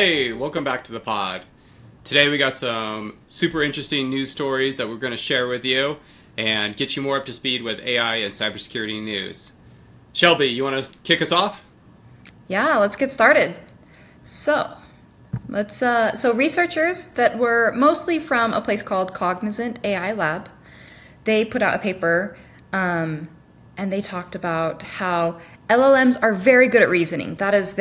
Hey, welcome back to the pod. Today we got some super interesting news stories that we're going to share with you and get you more up to speed with AI and cybersecurity news. Shelby, you want to kick us off? Yeah, let's get started. So, so researchers that were mostly from a place called Cognizant AI Lab, they put out a paper, and they talked about how LLMs are very good at reasoning. That's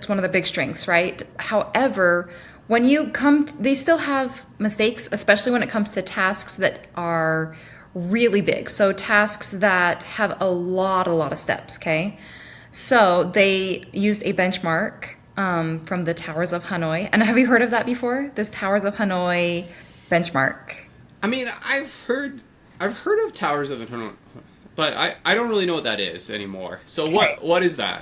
one of the big strengths, right? However, when you they still have mistakes, especially when it comes to tasks that are really big. So tasks that have a lot of steps, okay? So they used a benchmark from the Towers of Hanoi. And have you heard of that before? This Towers of Hanoi benchmark. I mean, I've heard of Towers of Hanoi, but I don't really know what that is anymore. So Okay. what is that?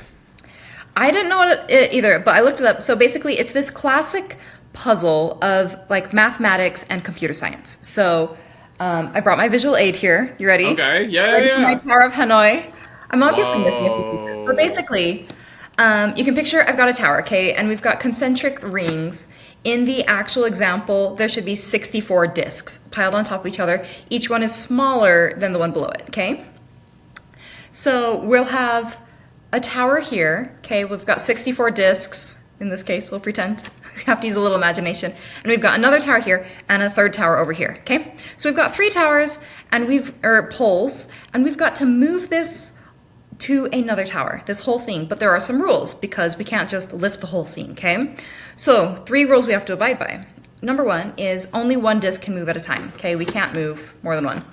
I didn't know it either, but I looked it up. So basically, it's this classic puzzle of like mathematics and computer science. So I brought my visual aid here. You ready? Okay, yeah, yeah, Ready for my yeah. Tower of Hanoi? I'm obviously missing a few pieces, but Whoa. basically, you can picture I've got a tower, okay, and we've got concentric rings. In the actual example, there should be 64 disks piled on top of each other. Each one is smaller than the one below it, okay? So we'll have a tower here. Okay, we've got 64 disks. In this case, we'll pretend. We have to use a little imagination. And we've got another tower here and a third tower over here. Okay, so we've got three towers and or poles, and we've got to move this to another tower, this whole thing. But there are some rules because we can't just lift the whole thing. Okay, so three rules we have to abide by. Number one is only one disk can move at a time. Okay, we can't move more than one.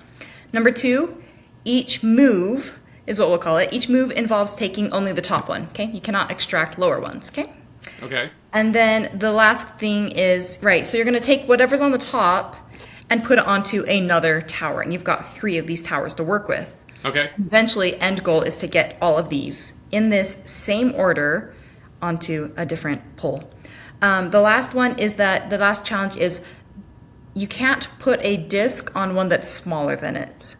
Number two, each move is what we'll call it. Each move involves taking only the top one, okay? You cannot extract lower ones, okay? Okay, And then the last thing is, right, so you're gonna take whatever's on the top and put it onto another tower. And you've got three of these towers to work with. okay. Eventually, end goal is to get all of these in this same order onto a different pole. The last one is that the last challenge is you can't put a disk on one that's smaller than it.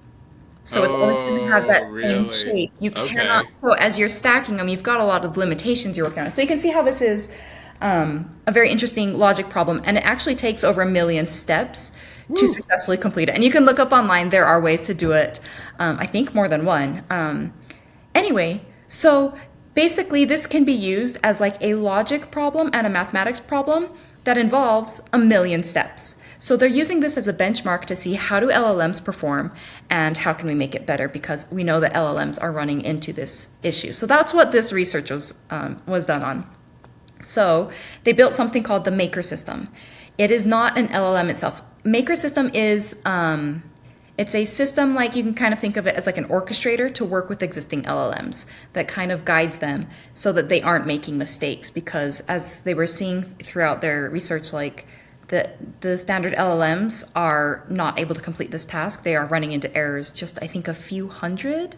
So it's always going to have Oh, that same really? shape. You Okay. cannot, so as you're stacking them, you've got a lot of limitations you're working on. So you can see how this is a very interesting logic problem. And it actually takes over 1 million steps to Woo. successfully complete it. And you can look up online, there are ways to do it. I think more than one. Anyway, so basically this can be used as like a logic problem and a mathematics problem that involves 1 million steps. So they're using this as a benchmark to see how do LLMs perform and how can we make it better because we know that LLMs are running into this issue. So that's what this research was done on. So they built something called the Maker system. It is not an LLM itself. Maker system is it's a system like you can kind of think of it as like an orchestrator to work with existing LLMs that kind of guides them so that they aren't making mistakes because as they were seeing throughout their research, like the standard LLMs are not able to complete this task. They are running into errors just I think a few hundred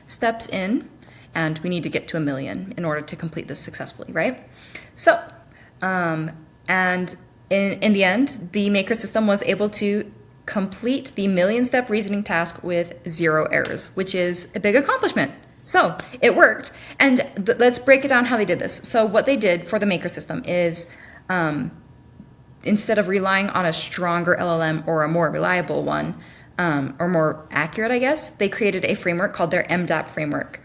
steps in, and we need to get to 1 million in order to complete this successfully, right? So, and in the end, the Maker system was able to complete the 1 million step reasoning task with 0 errors, which is a big accomplishment. So it worked. And let's break it down how they did this. So what they did for the Maker system is instead of relying on a stronger LLM or a more reliable one, or more accurate, I guess, they created a framework called their MDAP framework.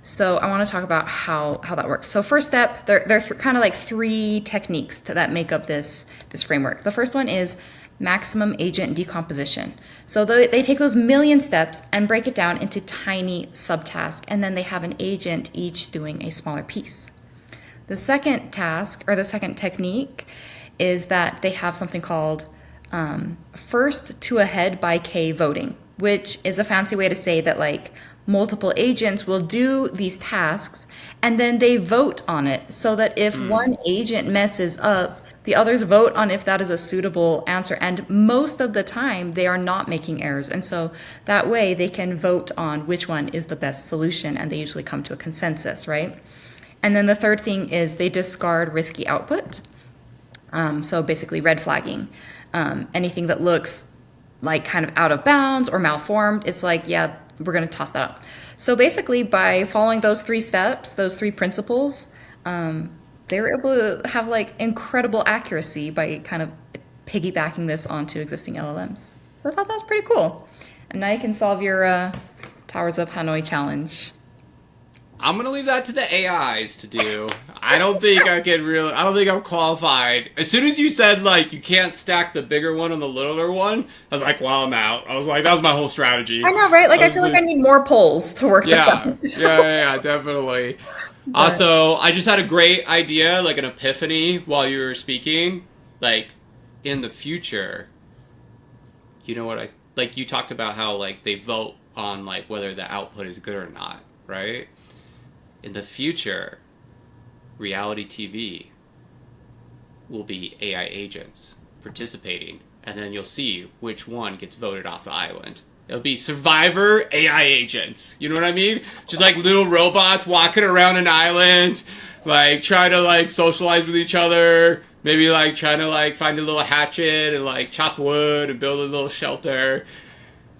So I want to talk about how that works. So first step, there are kind of like 3 techniques that make up this framework. The first one is maximum agent decomposition. So they take those 1 million steps and break it down into tiny subtasks, and then they have an agent each doing a smaller piece. The second task, or the second technique, is that they have something called first to ahead by K voting, which is a fancy way to say that like multiple agents will do these tasks and then they vote on it so that if one agent messes up, the others vote on if that is a suitable answer. And most of the time they are not making errors. And so that way they can vote on which one is the best solution and they usually come to a consensus, right? And then the third thing is they discard risky output. So basically red flagging. Anything that looks like kind of out of bounds or malformed, it's like, yeah, we're going to toss that out. So basically by following those 3 steps, those 3 principles, they were able to have like incredible accuracy by kind of piggybacking this onto existing LLMs. So I thought that was pretty cool. And now you can solve your Towers of Hanoi challenge. I'm gonna leave that to the AIs to do. I don't think I'm qualified. As soon as you said like you can't stack the bigger one on the littler one, I was like, well, I'm out. I was like, that was my whole strategy. I know, right? Like I feel like I like, need more polls to work this yeah, out. yeah, definitely. But Also, I just had a great idea, like an epiphany while you were speaking. Like, in the future, you know what like you talked about how like they vote on like whether the output is good or not, right? In the future, reality TV will be AI agents participating, and then you'll see which one gets voted off the island. It'll be Survivor AI agents. You know what I mean? Just like little robots walking around an island, like trying to like socialize with each other. Maybe like trying to like find a little hatchet and like chop wood and build a little shelter.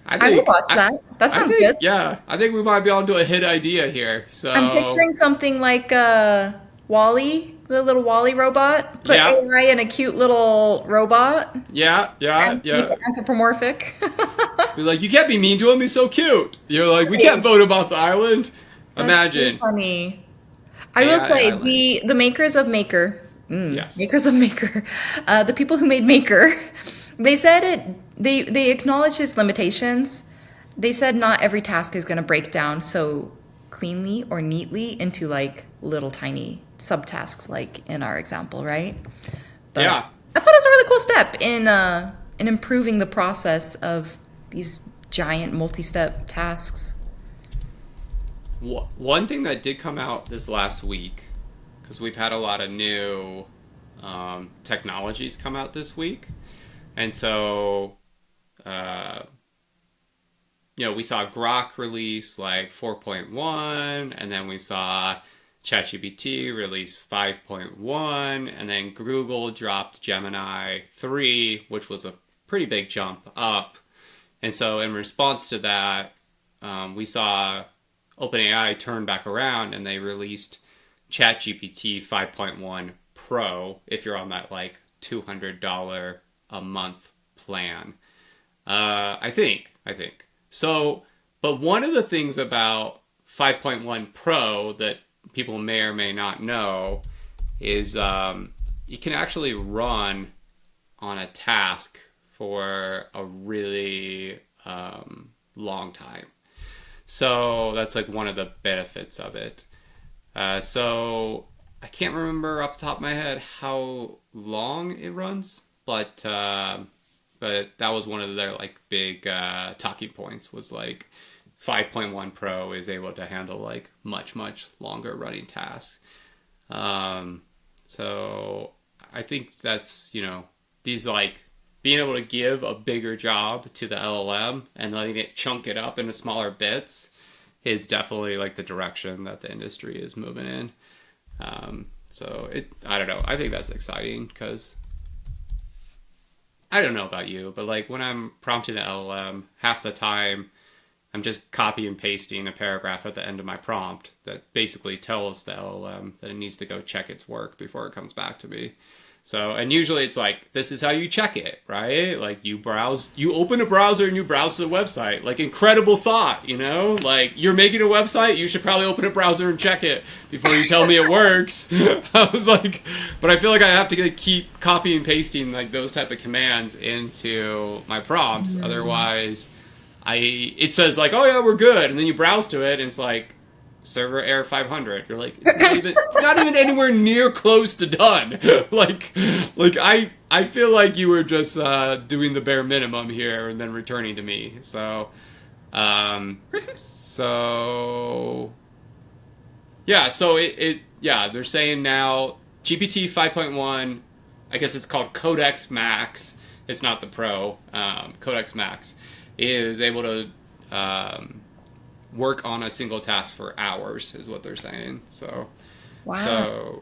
I will watch that. That sounds good. Yeah, I think we might be onto a hit idea here. I'm So picturing something like Wally, the little Wally robot. Put yeah, AI in a cute little robot and make yeah. it anthropomorphic. You're like, you can't be mean to him. He's so cute. You're like, we Right. can't vote him off the island. That's so Imagine. funny. I will AI say island. the makers of Maker, Yes. makers of Maker, the people who made Maker, they said it. They acknowledged its limitations. They said not every task is going to break down so cleanly or neatly into like little tiny subtasks, like in our example, right? But Yeah. I thought it was a really cool step in improving the process of these giant multi-step tasks. One thing that did come out this last week, because we've had a lot of new technologies come out this week, and so we saw Grok release like 4.1, and then we saw ChatGPT release 5.1, and then Google dropped Gemini 3, which was a pretty big jump up. And so in response to that, we saw OpenAI turn back around and they released ChatGPT 5.1 Pro if you're on that like $200 a month plan. I think. So, but one of the things about 5.1 Pro that people may or may not know is you can actually run on a task for a really long time. So that's like one of the benefits of it. So I can't remember off the top of my head how long it runs, but that was one of their like big talking points was like 5.1 Pro is able to handle like much longer running tasks. So I think that's these like being able to give a bigger job to the LLM and letting it chunk it up into smaller bits is definitely like the direction that the industry is moving in. I don't know. I think that's exciting because I don't know about you, but like when I'm prompting the LLM, half the time I'm just copy and pasting a paragraph at the end of my prompt that basically tells the LLM that it needs to go check its work before it comes back to me. So, and usually it's like, this is how you check it, right? Like you open a browser and you browse to the website. Like incredible thought, like you're making a website, you should probably open a browser and check it before you tell me it works. I was like, but I feel like I have to keep copying and pasting like those type of commands into my prompts. Otherwise it says like, oh yeah, we're good. And then you browse to it and it's like, server error 500. You're like, it's not even anywhere near close to done. like I feel like you were just doing the bare minimum here and then returning to me. So they're saying now GPT 5.1, I guess it's called Codex Max. It's not the Pro. Codex Max is able to work on a single task for hours is what they're saying. So, Wow.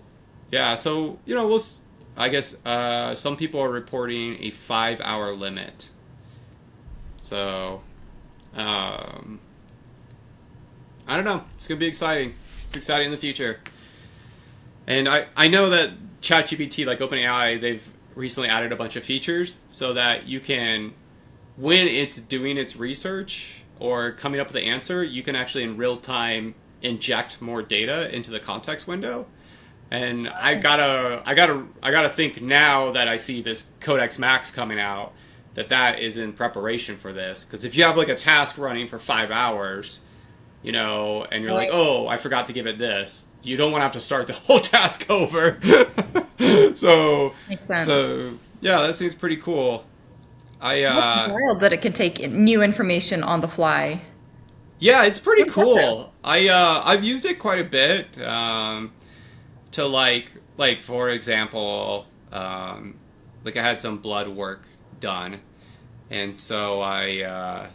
I guess some people are reporting a 5-hour limit. So, I don't know. It's gonna be exciting. It's exciting in the future. And I know that ChatGPT, like OpenAI, they've recently added a bunch of features so that you can, when it's doing its research or coming up with the answer, you can actually in real time inject more data into the context window. And I gotta think now that I see this Codex Max coming out that is in preparation for this. Because if you have like a task running for 5 hours, and you're like, Right. oh, I forgot to give it this, you don't want to have to start the whole task over. so, Makes sense. so yeah, that seems pretty cool. I That's wild that it can take new information on the fly. Yeah, it's pretty Impressive. cool. I've used it quite a bit to like for example, like I had some blood work done, and so I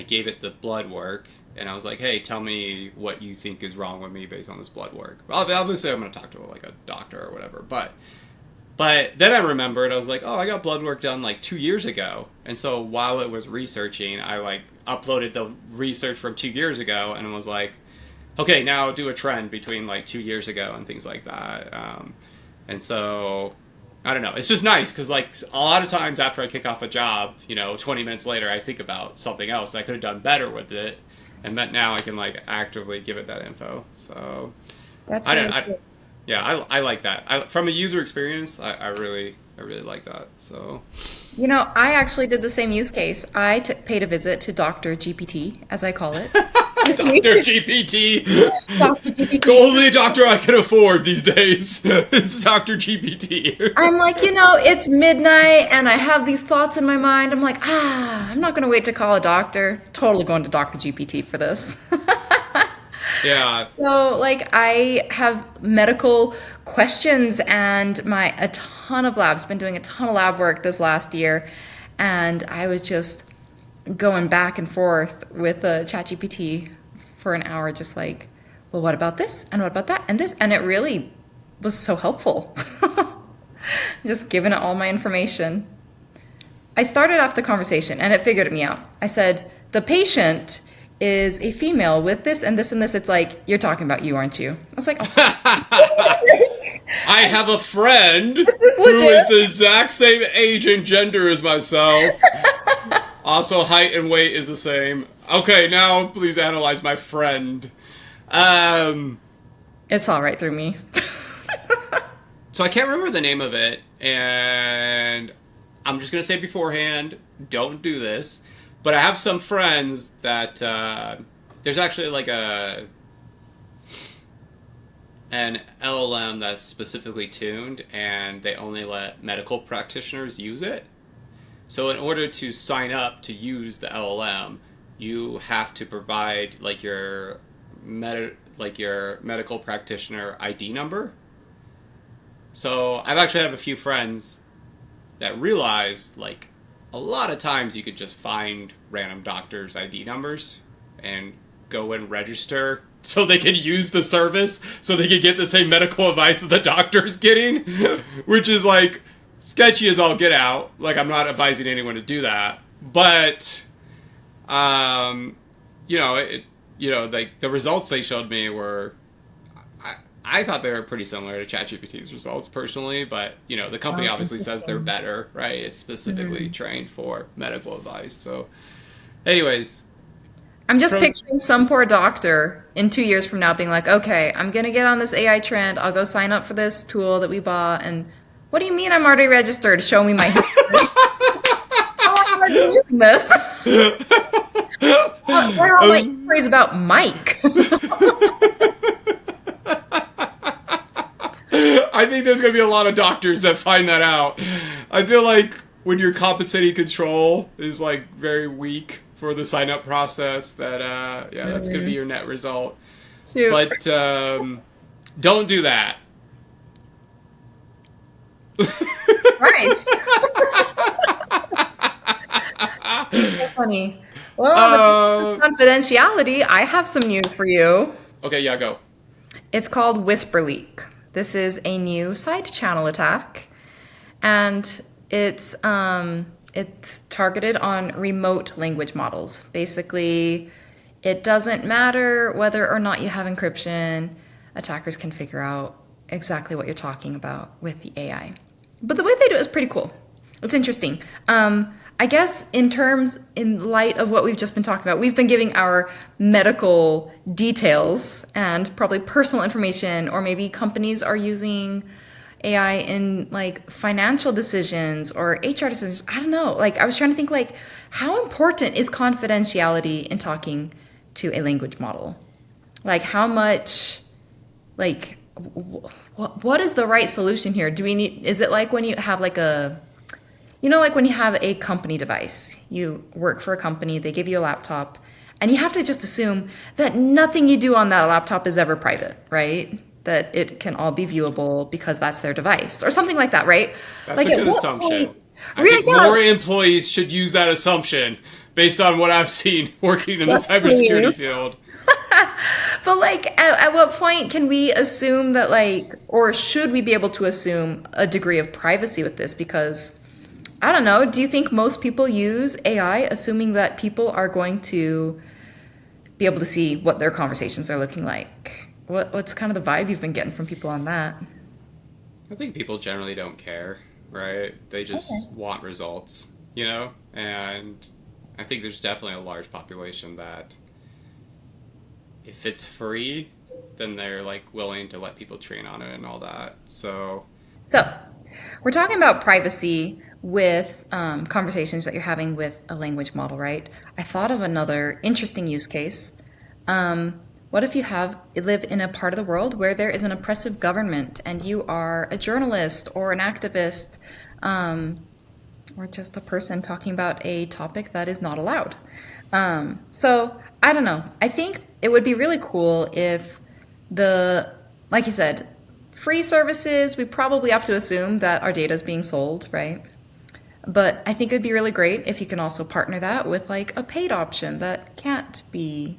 gave it the blood work, and I was like, hey, tell me what you think is wrong with me based on this blood work. Well, obviously, I'm going to talk to like a doctor or whatever, but then I remembered, I was like, oh, I got blood work done like 2 years ago. And so while it was researching, I like uploaded the research from 2 years ago and was like, okay, now do a trend between like 2 years ago and things like that. And so I don't know. It's just nice because like a lot of times after I kick off a job, 20 minutes later, I think about something else that I could have done better with it. And that now I can like actively give it that info. So That's I don't. really cool. Yeah, I like that. From a user experience, I really like that. So I actually did the same use case. I paid a visit to Dr. GPT, as I call it, this week. Dr. GPT, Dr. the GPT. only doctor I can afford these days is Dr. GPT. I'm like, it's midnight and I have these thoughts in my mind. I'm like, I'm not going to wait to call a doctor. Totally going to Dr. GPT for this. Yeah, So, like, I have medical questions and a ton of labs, been doing a ton of lab work this last year. And I was just going back and forth with ChatGPT for an hour, just like, well, what about this? And what about that? And this? And it really was so helpful. Just giving it all my information. I started off the conversation and it figured me out. I said, the patient is a female with this and this and this. It's like, you're talking about you, aren't you? I was like, oh, I have a friend this is who legit. is the exact same age and gender as myself. Also, height and weight is the same. Okay, now please analyze my friend. It's all right through me. So I can't remember the name of it, and I'm just gonna say beforehand, don't do this. But I have some friends that there's actually like an LLM that's specifically tuned, and they only let medical practitioners use it. So in order to sign up to use the LLM, you have to provide like your medical practitioner ID number. So I've actually have a few friends that realize like a lot of times you could just find random doctors' ID numbers and go and register so they can use the service so they can get the same medical advice that the doctor's getting, which is like sketchy as all get out. Like I'm not advising anyone to do that, but like the results they showed me were I thought they were pretty similar to ChatGPT's results personally, but the company Wow, obviously says they're interesting. better, right? It's specifically trained for medical advice. So, anyways, I'm just pro- picturing some poor doctor in 2 years from now being like, okay, I'm going to get on this AI trend. I'll go sign up for this tool that we bought. And what do you mean I'm already registered? Show me my history. How long have I been using this? Where are all my um, inquiries about Mike? I think there's going to be a lot of doctors that find that out. I feel like when your compensating control is like very weak for the sign up process, that that's going to be your net result. Shoot. But don't do that. Nice. It's so funny. Well, Uh, confidentiality, I have some news for you. okay, yeah, go. It's called WhisperLeak. This is a new side channel attack, and it's targeted on remote language models. Basically, it doesn't matter whether or not you have encryption. Attackers can figure out exactly what you're talking about with the AI. But the way they do it is pretty cool. It's interesting. I guess in light of what we've just been talking about, we've been giving our medical details and probably personal information, or maybe companies are using AI in like financial decisions or HR decisions. I don't know. Like I was trying to think like how important is confidentiality in talking to a language model? Like how much like what is the right solution here? Do we need is it like when you have like a like when you have a company device, you work for a company, they give you a laptop, and you have to just assume that nothing you do on that laptop is ever private, right? That it can all be viewable because that's their device or something like that, right? That's Like a at good what assumption. point, I really, think yeah, more employees should use that assumption based on what I've seen working in the yes, cybersecurity please. field. But like at what point can we assume that like or should we be able to assume a degree of privacy with this? Because I don't know. Do you think most people use AI assuming that people are going to be able to see what their conversations are looking like? What's kind of the vibe you've been getting from people on that? I think people generally don't care, right? They just Okay. want results, you know? And I think there's definitely a large population that if it's free, then they're like willing to let people train on it and all that. So, So, we're talking about privacy with conversations that you're having with a language model, right? I thought of another interesting use case. What if you live in a part of the world where there is an oppressive government and you are a journalist or an activist, um, or just a person talking about a topic that is not allowed? So I don't know. I think it would be really cool if the, like you said, free services, we probably have to assume that our data is being sold, right? But I think it would be really great if you can also partner that with like a paid option that can't be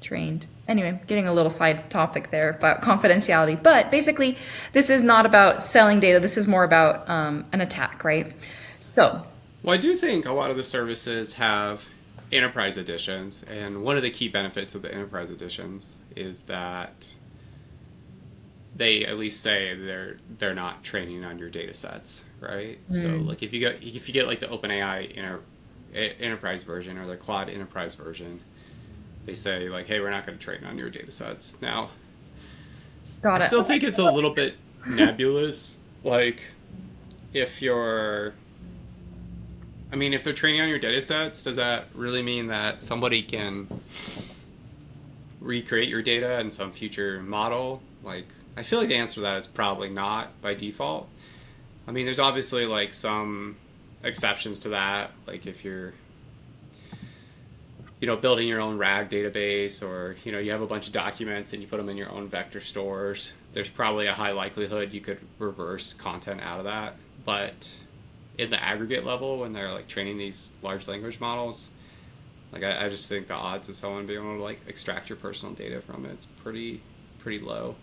trained. Anyway, getting a little side topic there about confidentiality. But basically, this is not about selling data. This is more about an attack, right? So, well, I do think a lot of the services have enterprise editions, and one of the key benefits of the enterprise editions is that they at least say they're not training on your data sets, right? So like if you get like the OpenAI enterprise version or the Claude enterprise version, they say like, hey, we're not going to train on your data sets. Now, I got it. still think it's a little bit nebulous. Like if you're I mean, if they're training on your data sets, does that really mean that somebody can recreate your data in some future model? Like, I feel like the answer to that is probably not by default. I mean, there's obviously like some exceptions to that. Like if you're, building your own RAG database or, you have a bunch of documents and you put them in your own vector stores, there's probably a high likelihood you could reverse content out of that. But in the aggregate level, when they're like training these large language models, like I just think the odds of someone being able to like extract your personal data from it's pretty low.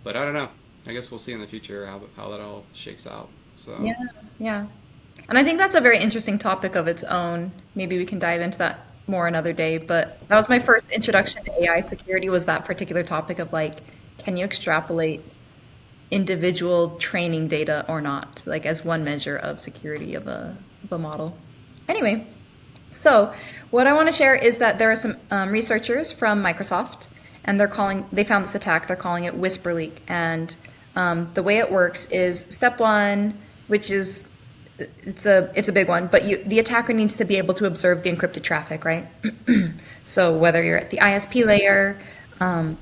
But I don't know. I guess we'll see in the future how that all shakes out. Yeah, So yeah. And I think that's a very interesting topic of its own. Maybe we can dive into that more another day. But that was my first introduction to AI security was that particular topic of like, can you extrapolate individual training data or not, like as one measure of security of a model. Anyway, so what I want to share is that there are some researchers from Microsoft, and they found this attack. They're calling it WhisperLeak, and the way it works is step one, which is it's a big one, but the attacker needs to be able to observe the encrypted traffic, right? So whether you're at the ISP layer,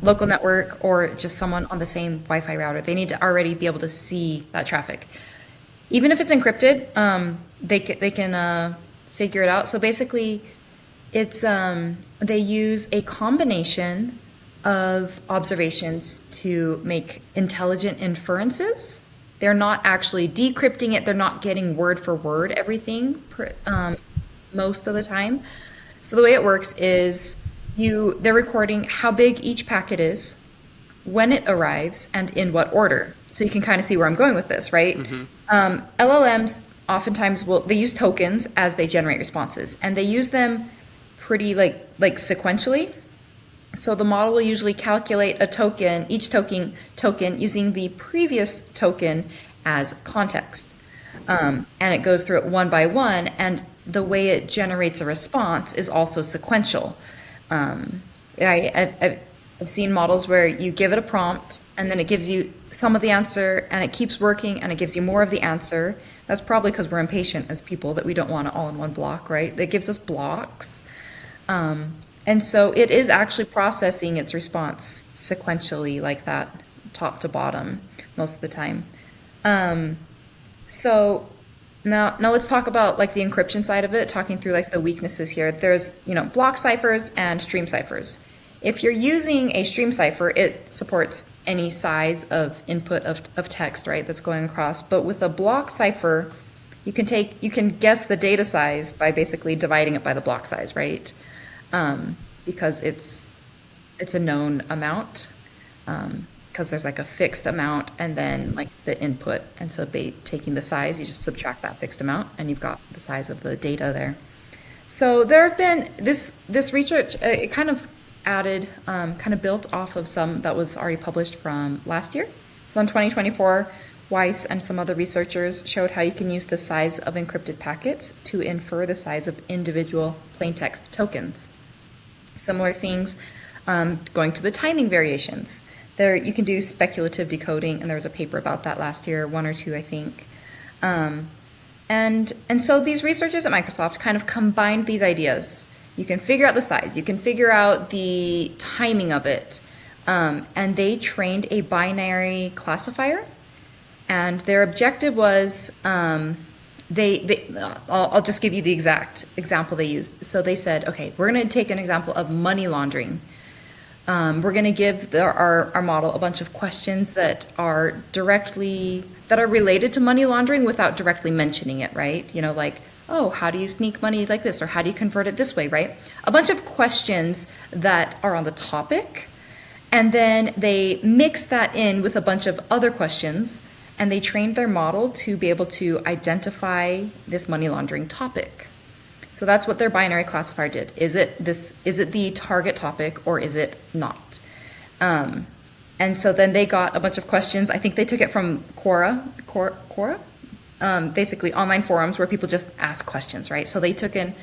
local network, or just someone on the same Wi-Fi router, they need to already be able to see that traffic. Even if it's encrypted, they can figure it out. So basically, it's they use a combination of observations to make intelligent inferences. They're not actually decrypting it. They're not getting word for word everything most of the time. So the way it works is they're recording how big each packet is, when it arrives, and in what order. So you can kind of see where I'm going with this, right? LLMs oftentimes they use tokens as they generate responses, and they use them pretty like sequentially. So the model will usually calculate a token, each token using the previous token as context. And it goes through it one by one, and the way it generates a response is also sequential. Um, I've seen models where you give it a prompt, and then it gives you some of the answer, and it keeps working, and it gives you more of the answer. That's probably because we're impatient as people that we don't want it all in one block, right? It gives us blocks. And so it is actually processing its response sequentially like that, top to bottom, most of the time. Um, so now let's talk about like the encryption side of it, talking through like the weaknesses here. There's, block ciphers and stream ciphers. If you're using a stream cipher, it supports any size of input of text, right, that's going across. But with a block cipher, you can guess the data size by basically dividing it by the block size, right? Because it's a known amount, because there's like a fixed amount and then like the input. And so taking the size, you just subtract that fixed amount and you've got the size of the data there. So there have been this research, it kind of added, kind of built off of some that was already published from last year. So in 2024, Weiss and some other researchers showed how you can use the size of encrypted packets to infer the size of individual plaintext tokens. Similar things, going to the timing variations. There, you can do speculative decoding, and there was a paper about that last year, one or two, I think. And so these researchers at Microsoft kind of combined these ideas. You can figure out the size, you can figure out the timing of it, and they trained a binary classifier. And their objective was, I'll just give you the exact example they used. So they said, okay, we're going to take an example of money laundering. We're going to give our model a bunch of questions that are related to money laundering without directly mentioning it, right? Like, oh, how do you sneak money like this? Or how do you convert it this way, right? A bunch of questions that are on the topic. And then they mix that in with a bunch of other questions, and they trained their model to be able to identify this money laundering topic. So that's what their binary classifier did. Is it the target topic or is it not? And so then they got a bunch of questions. I think they took it from Quora, basically online forums where people just ask questions, right? So they took in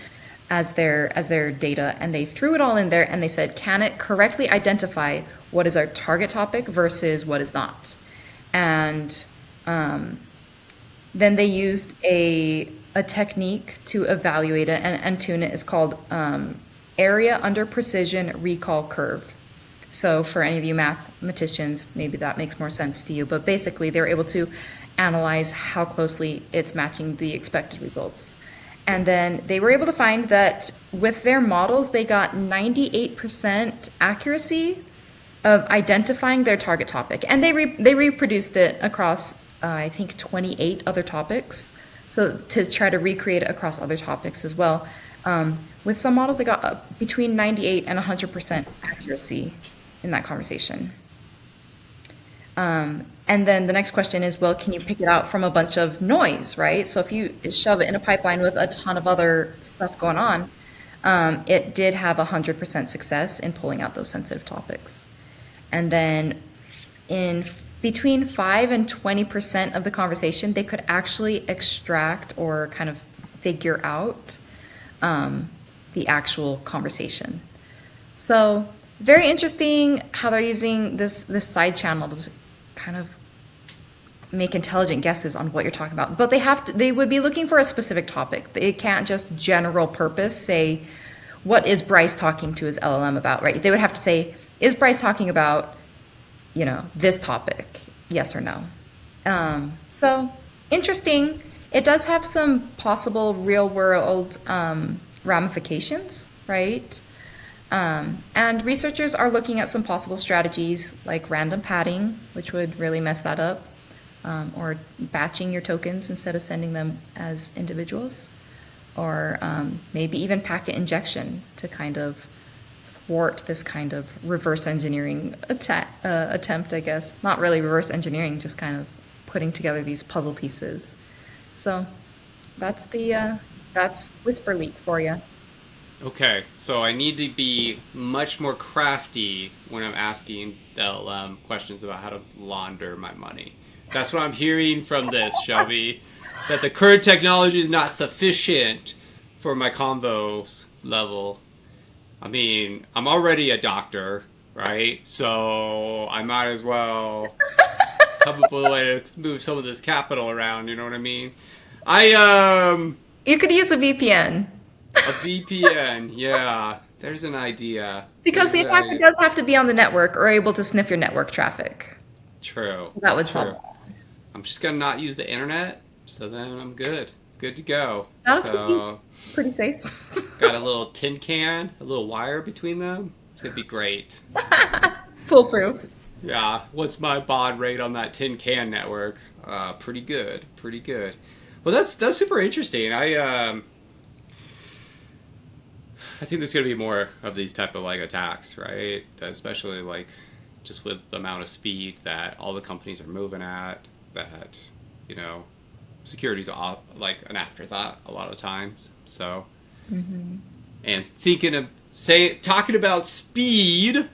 as their data, and they threw it all in there, and they said, can it correctly identify what is our target topic versus what is not? And then they used a technique to evaluate it and tune it. It's called area under precision recall curve. So for any of you mathematicians, maybe that makes more sense to you. But basically, they're able to analyze how closely it's matching the expected results. And then they were able to find that with their models, they got 98% accuracy of identifying their target topic. And they reproduced it across, I think, 28 other topics. So to try to recreate it across other topics as well. With some models, they got between 98 and 100% accuracy in that conversation. And then the next question is, well, can you pick it out from a bunch of noise, right? So if you shove it in a pipeline with a ton of other stuff going on, it did have 100% success in pulling out those sensitive topics. And then in between 5 and 20% of the conversation, they could actually extract or kind of figure out the actual conversation. So very interesting how they're using this side channel to kind of make intelligent guesses on what you're talking about. But they would be looking for a specific topic. They can't just general purpose say, what is Bryce talking to his LLM about, right? They would have to say, is Bryce talking about, this topic, yes or no? So interesting. It does have some possible real world ramifications, right? And researchers are looking at some possible strategies like random padding, which would really mess that up, or batching your tokens instead of sending them as individuals, or maybe even packet injection to kind of thwart this kind of reverse engineering attempt, I guess. Not really reverse engineering, just kind of putting together these puzzle pieces. So that's WhisperLeak for you. Okay, so I need to be much more crafty when I'm asking the LLM questions about how to launder my money. That's what I'm hearing from this, Shelby. That the current technology is not sufficient for my convos level. I mean, I'm already a doctor, right? So I might as well come up with a way to move some of this capital around. You know what I mean? I You could use a VPN A VPN, yeah. There's an idea. because There's the an attacker idea. does have to be on the network or able to sniff your network traffic. True. That would solve True. that. I'm just gonna not use the internet, so then I'm good. Good to go. That could be So pretty safe. got a little tin can, a little wire between them. It's gonna be great. Foolproof. Yeah. What's my baud rate on that tin can network? Pretty good. Pretty good. Well, that's super interesting. I think there's going to be more of these type of like attacks, right? Especially like just with the amount of speed that all the companies are moving at. That you know, security's like an afterthought a lot of times. So, and talking about speed.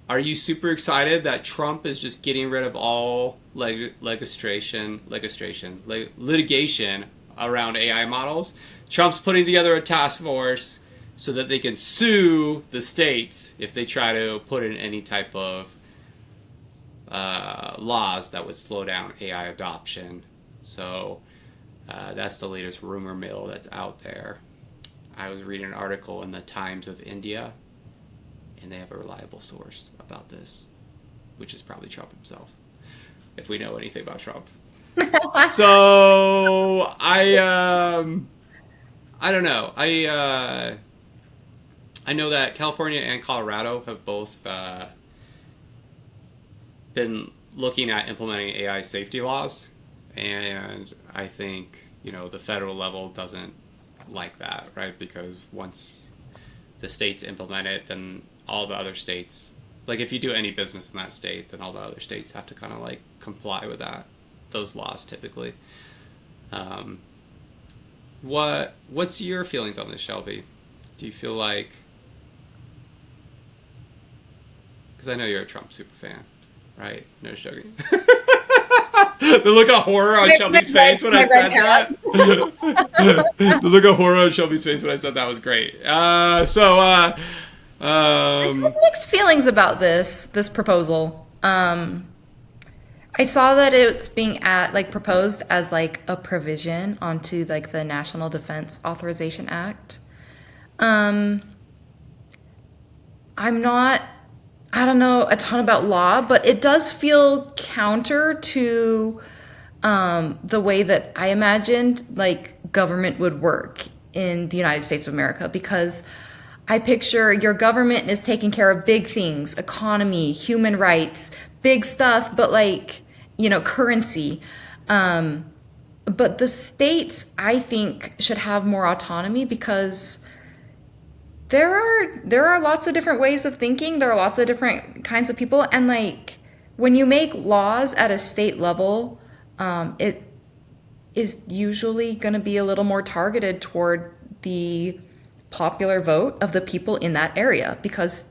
Are you super excited that Trump is just getting rid of all litigation around AI models? Trump's putting together a task force so that they can sue the states if they try to put in any type of laws that would slow down AI adoption. So that's the latest rumor mill that's out there. I was reading an article in the Times of India, and they have a reliable source about this, which is probably Trump himself, if we know anything about Trump. So I don't know. I know that California and Colorado have both been looking at implementing AI safety laws, and I think the federal level doesn't like that, right? Because once the states implement it, then all the other states, like if you do any business in that state, then all the other states have to kind of like comply with those laws typically. What's your feelings on this, Shelby? Do you feel like, because I know you're a Trump super fan, right? No joking. The look of horror on Shelby's face when I said that. The look of horror on Shelby's face when I said that was great. I have mixed feelings about this proposal. I saw that it's being proposed as like a provision onto like the National Defense Authorization Act. Um, I'm not, I don't know a ton about law, but it does feel counter to the way that I imagined like government would work in the United States of America, because I picture your government is taking care of big things, economy, human rights, big stuff, but like, currency. But the states, I think, should have more autonomy because there are lots of different ways of thinking. There are lots of different kinds of people, and like when you make laws at a state level, it is usually going to be a little more targeted toward the popular vote of the people in that area, because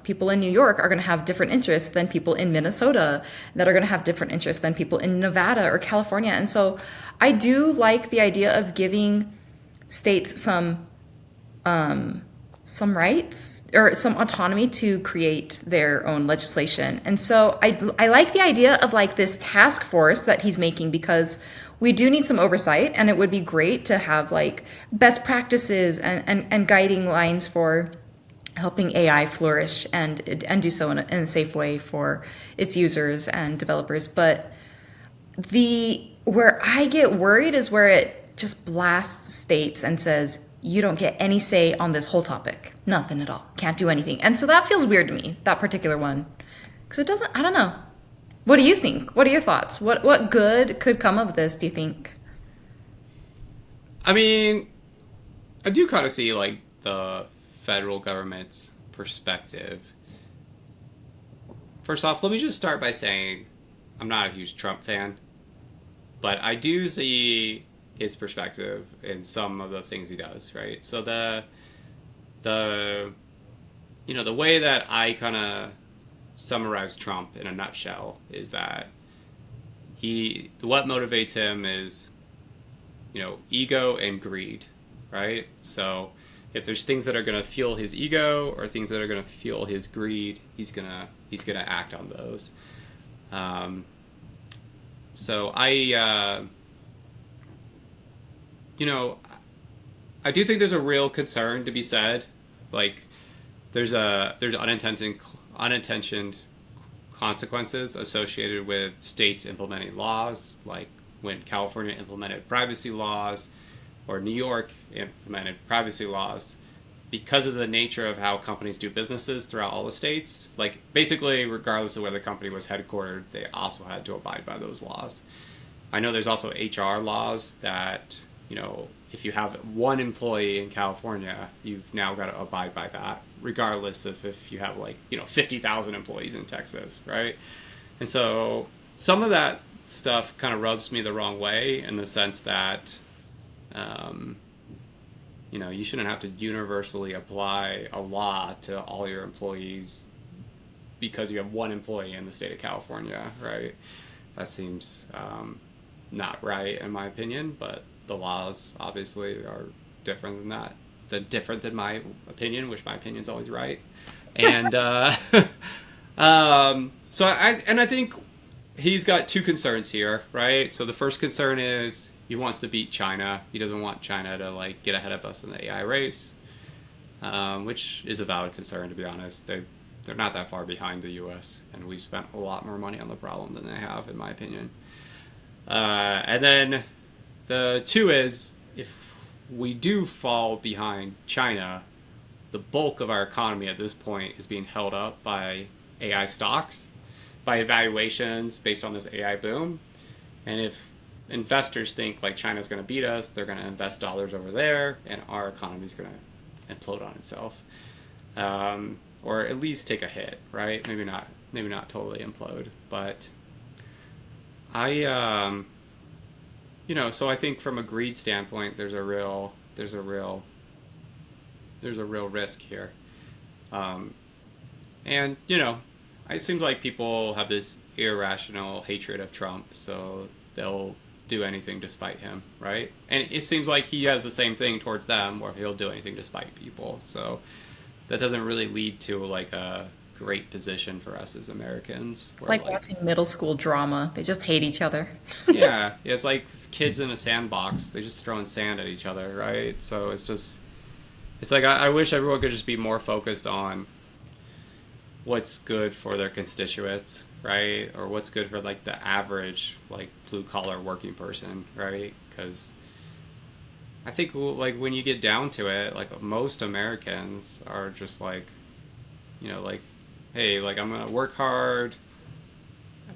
people in New York are going to have different interests than people in Minnesota, that are going to have different interests than people in Nevada or California. And so I do like the idea of giving states some rights or some autonomy to create their own legislation. And so I like the idea of like this task force that he's making, because we do need some oversight, and it would be great to have like best practices and guiding lines for helping AI flourish and do so in a safe way for its users and developers. But where I get worried is where it just blasts states and says, you don't get any say on this whole topic. Nothing at all. Can't do anything. And so that feels weird to me, that particular one. Because it doesn't, I don't know. What do you think? What are your thoughts? What good could come of this, do you think? I mean, I do kind of see like the federal government's perspective. First off, let me just start by saying I'm not a huge Trump fan, but I do see his perspective in some of the things he does, right? So the the way that I kind of summarize Trump in a nutshell is that what motivates him is ego and greed, right? So if there's things that are going to fuel his ego or things that are going to fuel his greed, he's gonna act on those. So I do think there's a real concern to be said. Like, there's unintentioned consequences associated with states implementing laws, like when California implemented privacy laws or New York implemented privacy laws, because of the nature of how companies do businesses throughout all the states. Like, basically, regardless of where the company was headquartered, they also had to abide by those laws. I know there's also HR laws that, if you have one employee in California, you've now got to abide by that, regardless of if you have 50,000 employees in Texas, right? And so some of that stuff kind of rubs me the wrong way, in the sense that, you shouldn't have to universally apply a law to all your employees because you have one employee in the state of California, right? That seems not right, in my opinion, but the laws obviously are different than that. They're different than my opinion, which my opinion's always right. And I think he's got two concerns here, right? So the first concern is he wants to beat China. He doesn't want China to get ahead of us in the AI race, which is a valid concern, to be honest. They're not that far behind the U.S., and we've spent a lot more money on the problem than they have, in my opinion. And then the two is, if we do fall behind China, the bulk of our economy at this point is being held up by AI stocks, by evaluations based on this AI boom. And if investors think China's going to beat us, they're going to invest dollars over there, and our economy's going to implode on itself, or at least take a hit, right? Maybe not totally implode, but so I think from a greed standpoint, there's a real risk here, and it seems like people have this irrational hatred of Trump, so they'll do anything to spite him, right? And it seems like he has the same thing towards them, where he'll do anything to spite people. So that doesn't really lead to a great position for us as Americans. Like watching middle school drama. They just hate each other. Yeah, it's like kids in a sandbox. They just throwing sand at each other, right? So it's like I wish everyone could just be more focused on what's good for their constituents, right? Or what's good for the average blue collar working person, right? Because I think when you get down to it, most Americans are just hey, I'm gonna work hard,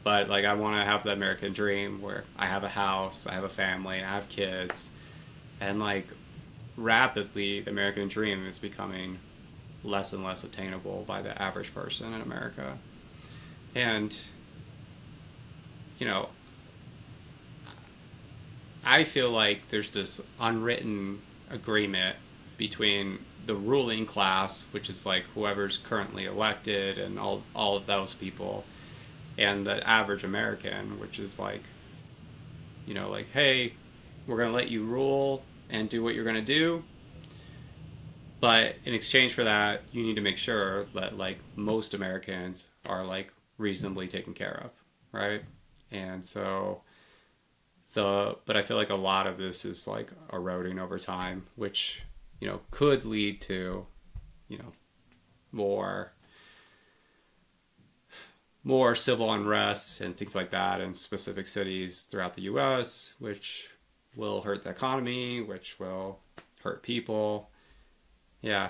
but I want to have the American dream where I have a house, I have a family, I have kids, and rapidly the American dream is becoming less and less obtainable by the average person in America. And I feel like there's this unwritten agreement between the ruling class, which is whoever's currently elected and all of those people, and the average American, which is hey, we're going to let you rule and do what you're going to do, but in exchange for that, you need to make sure that most Americans are reasonably taken care of, right? And so but I feel a lot of this is eroding over time, which could lead to more civil unrest and things like that in specific cities throughout the U.S., which will hurt the economy, which will hurt people. Yeah,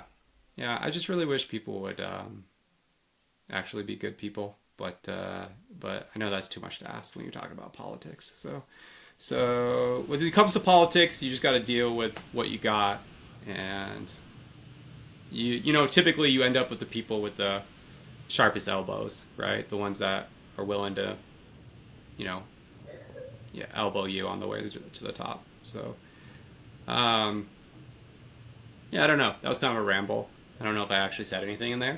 I just really wish people would actually be good people, but I know that's too much to ask when you're talking about politics. So when it comes to politics, you just got to deal with what you got, and typically you end up with the people with the sharpest elbows, right? The ones that are willing to elbow you on the way to the top. So, yeah, I don't know. That was kind of a ramble. I don't know if I actually said anything in there,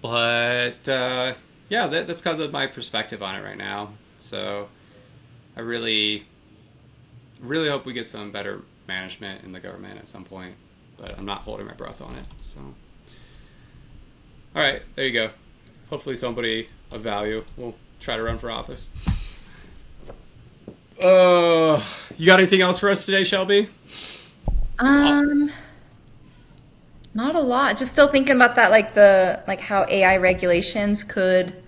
but yeah, that's kind of my perspective on it right now. So, I really hope we get some better management in the government at some point, but I'm not holding my breath on it. So, all right, there you go. Hopefully, somebody of value will try to run for office. You got anything else for us today, Shelby? Um, Not a lot. Just still thinking about that, like how AI regulations could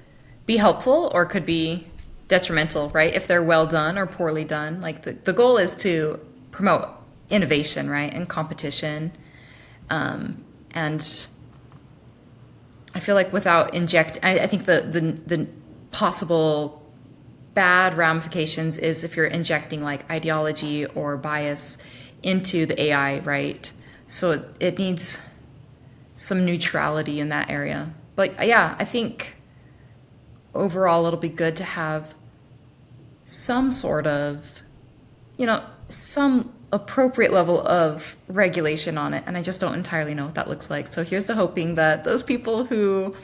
be helpful or could be detrimental, right? If they're well done or poorly done. Like the goal is to promote innovation, right, and competition. And I feel like without I think the possible bad ramifications is if you're injecting like ideology or bias into the AI, right? So it needs some neutrality in that area. But yeah, I think overall it'll be good to have some sort of, some appropriate level of regulation on it. And I just don't entirely know what that looks like. So here's to hoping that those people who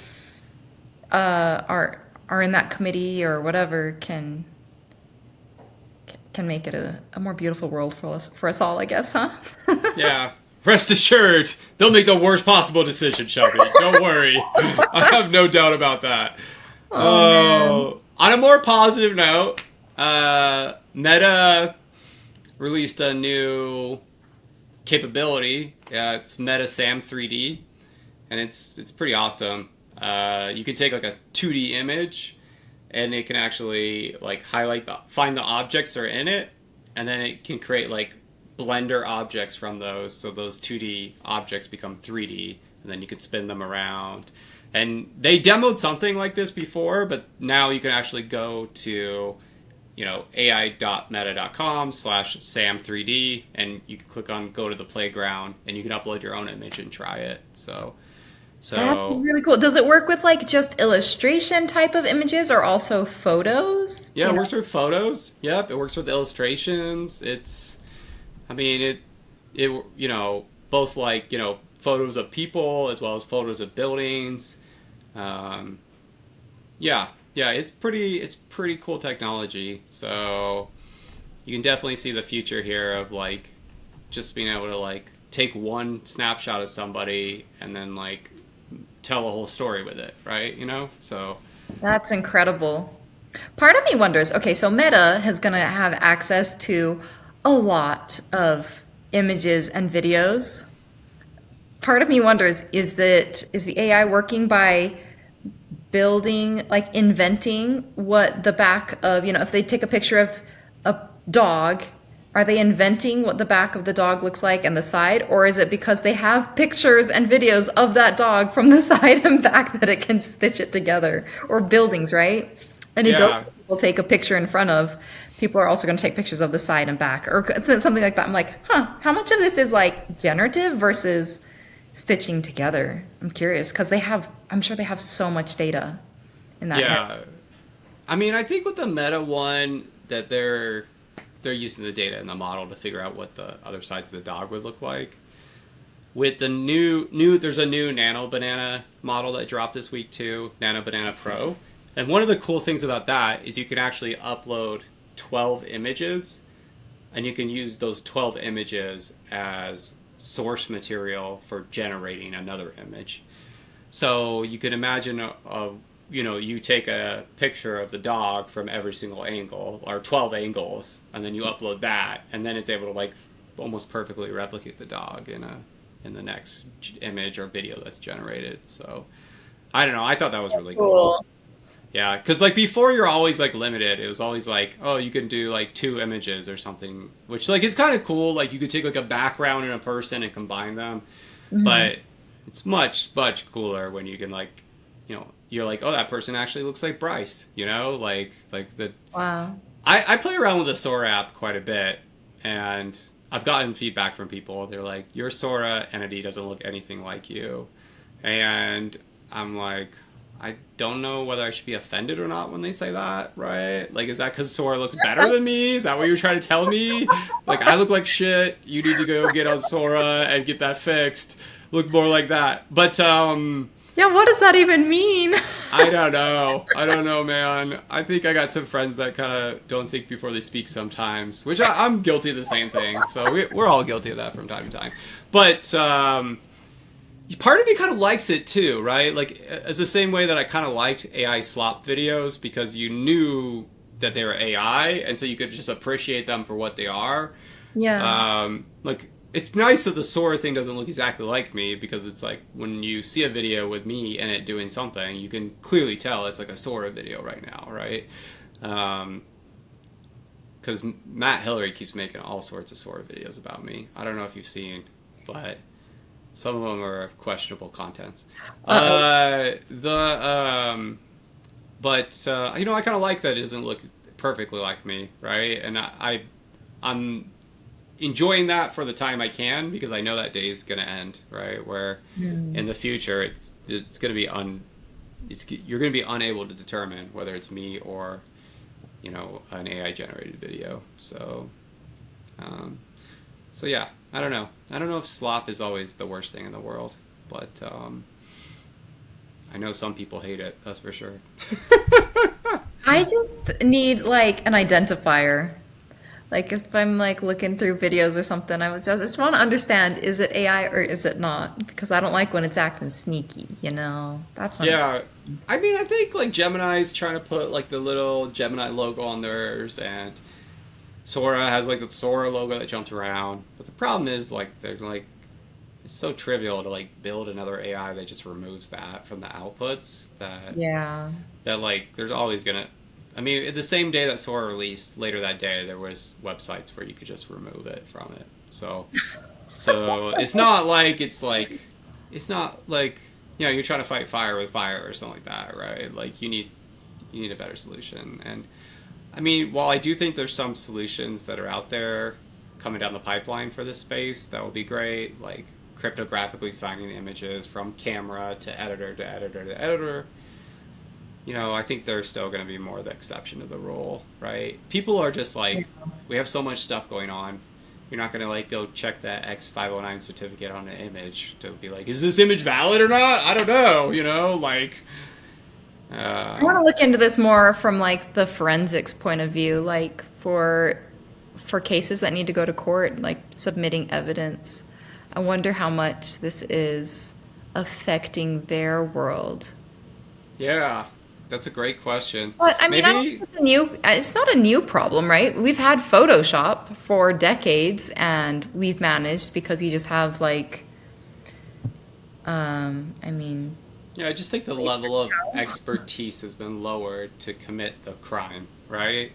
are in that committee or whatever can make it a more beautiful world for us all, I guess, huh? Yeah. Rest assured, they'll make the worst possible decision, Shelby. Don't worry. I have no doubt about that. Oh man. On a more positive note, Meta released a new capability. It's Meta SAM 3D, and it's pretty awesome. You can take like a 2D image, and it can actually like find the objects that are in it, and then it can create like Blender objects from those, so those 2D objects become 3D, and then you could spin them around. And they demoed something like this before, but now you can actually go to, ai.meta.com/sam3d, and you can click on go to the playground, and you can upload your own image and try it. That's So really cool. Does it work with like just illustration type of images or also photos? yeah, it works with photos. Yep, it works with illustrations. I mean, both like, photos of people as well as photos of buildings. Yeah, it's pretty cool technology. So you can definitely see the future here of like just being able to like take one snapshot of somebody and then like tell a whole story with it, right? So That's incredible. Part of me wonders, okay, so Meta is going to have access to a lot of images and videos. Part of me wonders, is the AI working by building, like inventing what the back of, if they take a picture of a dog, are they inventing what the back of the dog looks like and the side? Or is it because they have pictures and videos of that dog from the side and back that it can stitch it together? Or buildings, right? Any building yeah, will take a picture in front of, people are also going to take pictures of the side and back or something like that. I'm like, how much of this is like generative versus stitching together? I'm curious because I'm sure they have so much data in that area. yeah. I mean, I think with the Meta one that they're using the data in the model to figure out what the other sides of the dog would look like. With the there's a new Nano Banana model that dropped this week too, Nano Banana Pro. And one of the cool things about that is you can actually upload 12 images, and you can use those 12 images as source material for generating another image. So you can imagine you take a picture of the dog from every single angle, or 12 angles, and then you upload that, and then it's able to like almost perfectly replicate the dog in the next image or video that's generated. So I don't know. I thought that was really cool. Cool. Yeah, because like before you're always like limited. It was always like, oh, you can do like 2 images or something, which like is kind of cool. Like you could take like a background and a person and combine them, Hmm. but it's much cooler when you can like, you're like, oh, that person actually looks like Bryce. Like the Wow. I play around with the Sora app quite a bit, and I've gotten feedback from people. They're like, your Sora entity doesn't look anything like you, and I'm like, I don't know whether I should be offended or not when they say that, right? Like, is that because Sora looks better than me? Is that what you're trying to tell me? Like, I look like shit. You need to go get on Sora and get that fixed. Look more like that. But, Yeah, what does that even mean? I don't know. I don't know, man. I think I got some friends that kind of don't think before they speak sometimes, which I'm guilty of the same thing. So we're all guilty of that from time to time. But, part of me kind of likes it too, right? Like, it's the same way that I kind of liked AI slop videos because you knew that they were AI, and so you could just appreciate them for what they are. Yeah. Like, it's nice that the Sora thing doesn't look exactly like me because it's like when you see a video with me in it doing something, you can clearly tell it's like a Sora video right now, right? Because Matt Hillary keeps making all sorts of Sora videos about me. I don't know if you've seen, but some of them are of questionable contents. But you know, I kind of like that it doesn't look perfectly like me, right? And I'm enjoying that for the time I can because I know that day is going to end, right? Where in the future it's going to be you're going to be unable to determine whether it's me or, you know, an AI generated video. So yeah, I don't know. I don't know if slop is always the worst thing in the world, but I know some people hate it. That's for sure. I just need like an identifier. Like if I'm like looking through videos or something, I just want to understand, is it AI or is it not? Because I don't like when it's acting sneaky, you know? That's when Yeah, I mean, I think like Gemini's trying to put like the little Gemini logo on theirs, and Sora has like the Sora logo that jumps around. But the problem is like they're like it's so trivial to like build another AI that just removes that from the outputs yeah. that like there's always gonna. I mean, the same day that Sora released, later that day there was websites where you could just remove it from it. So it's not like you know, you're trying to fight fire with fire or something like that, right? Like you need a better solution. And I mean, while I do think there's some solutions that are out there coming down the pipeline for this space that will be great, like cryptographically signing images from camera to editor to editor to editor, you know, I think there's still going to be more the exception to the rule, right? People are just like, we have so much stuff going on. You're not going to like go check that X509 certificate on an image to be like, is this image valid or not? I don't know, you know, like. I want to look into this more from like the forensics point of view, like for cases that need to go to court, like submitting evidence. I wonder how much this is affecting their world. Yeah, that's a great question. But I mean, I don't think it's not a new problem, right? We've had Photoshop for decades and we've managed because you just have like, I mean. Yeah, I just think the level of expertise has been lowered to commit the crime, right?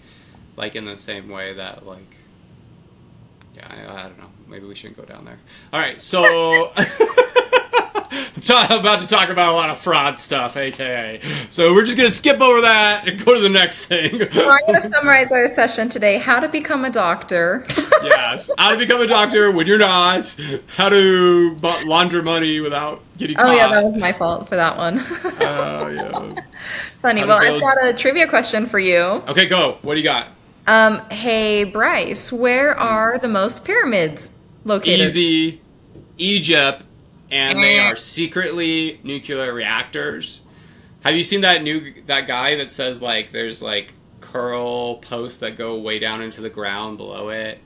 Like in the same way that like, yeah, I don't know. Maybe we shouldn't go down there. All right, so I'm about to talk about a lot of fraud stuff, aka. So we're just going to skip over that and go to the next thing. Well, I'm going to summarize our session today. How to become a doctor. Yes. How to become a doctor when you're not. How to launder money without getting caught. Oh, yeah, that was my fault for that one. Oh, yeah. Funny. Well, I've got a trivia question for you. Okay, go. What do you got? Hey, Bryce, where are the most pyramids located? Easy. Egypt. And they are secretly nuclear reactors. Have you seen that guy that says like there's like curl posts that go way down into the ground below it?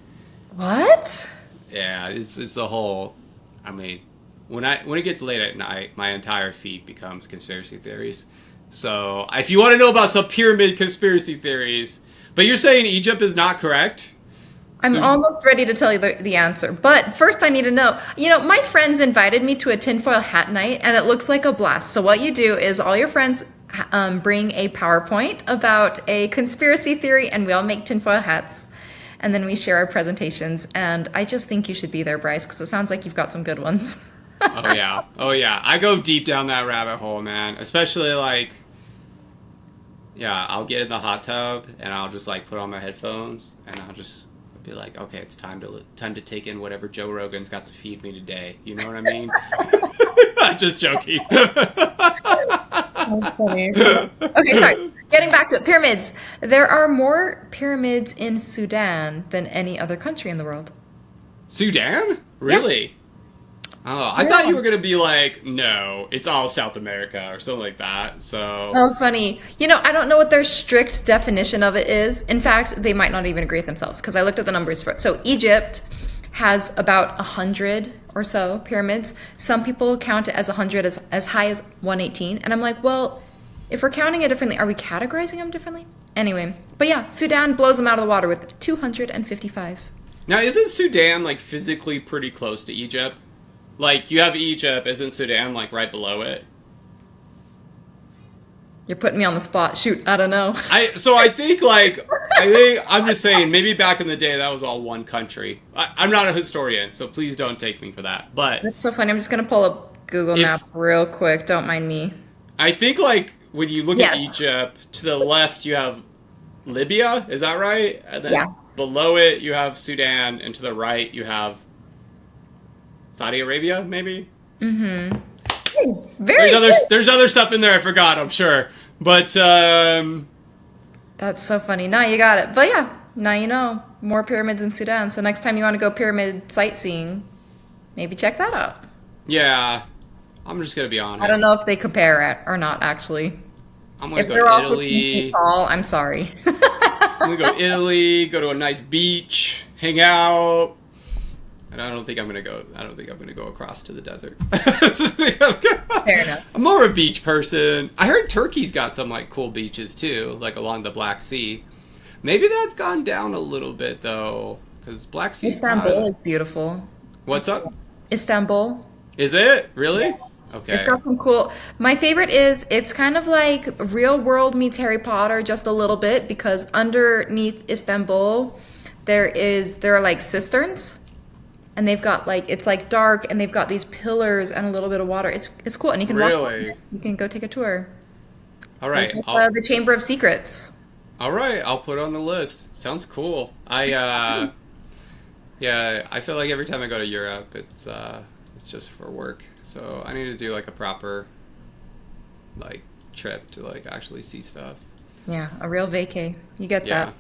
What? Yeah, it's a whole. I mean, when it gets late at night, my entire feed becomes conspiracy theories. So if you want to know about some pyramid conspiracy theories, but you're saying Egypt is not correct? I'm almost ready to tell you the answer. But first I need to know, you know, my friends invited me to a tinfoil hat night and it looks like a blast. So what you do is all your friends bring a PowerPoint about a conspiracy theory and we all make tinfoil hats. And then we share our presentations. And I just think you should be there, Bryce, because it sounds like you've got some good ones. Oh, yeah. Oh, yeah. I go deep down that rabbit hole, man. Especially like, yeah, I'll get in the hot tub and I'll just like put on my headphones and I'll just be like, okay, it's time to take in whatever Joe Rogan's got to feed me today. You know what I mean? I'm just joking. That's funny. Okay, sorry. Getting back to it. Pyramids. There are more pyramids in Sudan than any other country in the world. Sudan? Yeah. Really? Oh, I thought Yeah. you were gonna be like, no, it's all South America or something like that. So, Oh, funny. I don't know what their strict definition of it is. In fact, they might not even agree with themselves because I looked at the numbers for it. So Egypt has about 100 or so pyramids. Some people count it as 100 as high as 118. And I'm like, well, if we're counting it differently, are we categorizing them differently? Anyway, but yeah, Sudan blows them out of the water with 255. now isn't Sudan like physically pretty close to Egypt? Like you have Egypt, isn't Sudan like right below it? You're putting me on the spot. Shoot, I don't know. I think I'm just saying maybe back in the day that was all one country. I'm not a historian, so please don't take me for that. But That's so funny. I'm just going to pull up Google Maps real quick. Don't mind me. I think like when you look at Yes. Egypt, to the left you have Libya, is that right? And then Yeah. below it you have Sudan, and to the right you have Saudi Arabia, maybe? Very good. There's other stuff in there I forgot, I'm sure. But That's so funny. Now you got it. But yeah, now you know. More pyramids in Sudan. So next time you want to go pyramid sightseeing, maybe check that out. yeah, I'm just gonna be honest. I don't know if they compare it or not, actually. I'm gonna If go they're to all 15 Italy. feet tall, I'm sorry. I'm gonna go Italy, go to a nice beach, hang out. And I don't think I'm gonna go across to the desert. Fair enough. I'm more of a beach person. I heard Turkey's got some like cool beaches too, like along the Black Sea. Maybe that's gone down a little bit though, because Black Sea. Istanbul is beautiful. What's up? Istanbul. Is it really? Okay. It's got some cool. My favorite is it's kind of like real world meets Harry Potter just a little bit because underneath Istanbul there are like cisterns. And they've got like it's like dark, and they've got these pillars and a little bit of water. It's cool, and you can Really? you can go take a tour. All right. It's like, the Chamber of Secrets. All right. I'll put it on the list. Sounds cool. Yeah. I feel like every time I go to Europe, it's just for work. So I need to do like a proper like trip to like actually see stuff. Yeah, a real vacay. You get Yeah.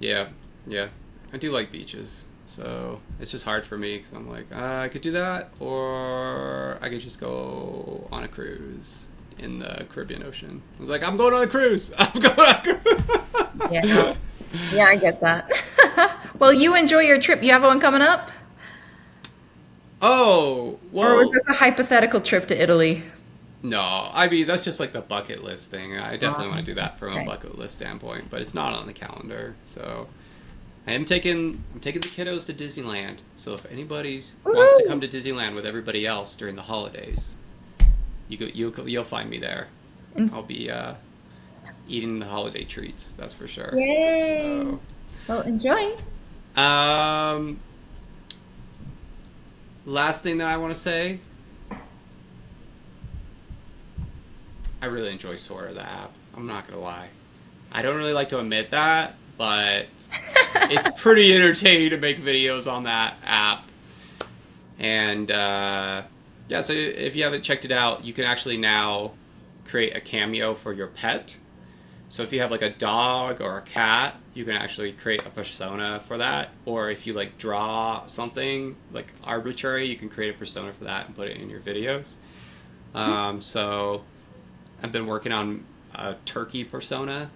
that. Yeah. I do like beaches. So it's just hard for me because I'm like, I could do that, or I could just go on a cruise in the Caribbean Ocean. I was like, I'm going on a cruise. I'm going on a cruise. Yeah. Yeah, I get that. Well, you enjoy your trip. You have one coming up? Oh, well. Or was this a hypothetical trip to Italy? No, I mean, that's just like the bucket list thing. I definitely want to do that from Okay. a bucket list standpoint, but it's not on the calendar. So I'm taking the kiddos to Disneyland. So if anybody wants to come to Disneyland with everybody else during the holidays, you'll find me there. I'll be eating the holiday treats. That's for sure. Yay! So, Well, enjoy. last thing that I want to say, I really enjoy Sora, the app. I'm not gonna lie. I don't really like to admit that, but it's pretty entertaining to make videos on that app. And yeah, so if you haven't checked it out, you can actually now create a cameo for your pet. So if you have like a dog or a cat, you can actually create a persona for that. Or if you like draw something like arbitrary, you can create a persona for that and put it in your videos. So I've been working on a turkey persona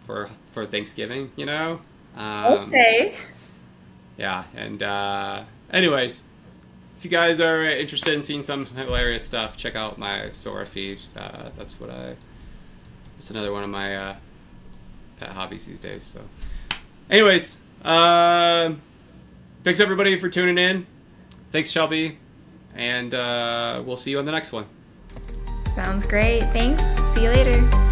for Thanksgiving, you know? Okay. Yeah, and anyways, if you guys are interested in seeing some hilarious stuff, check out my Sora feed. It's another one of my pet hobbies these days. So, anyways, thanks everybody for tuning in. Thanks, Shelby, and we'll see you on the next one. Sounds great. Thanks. See you later.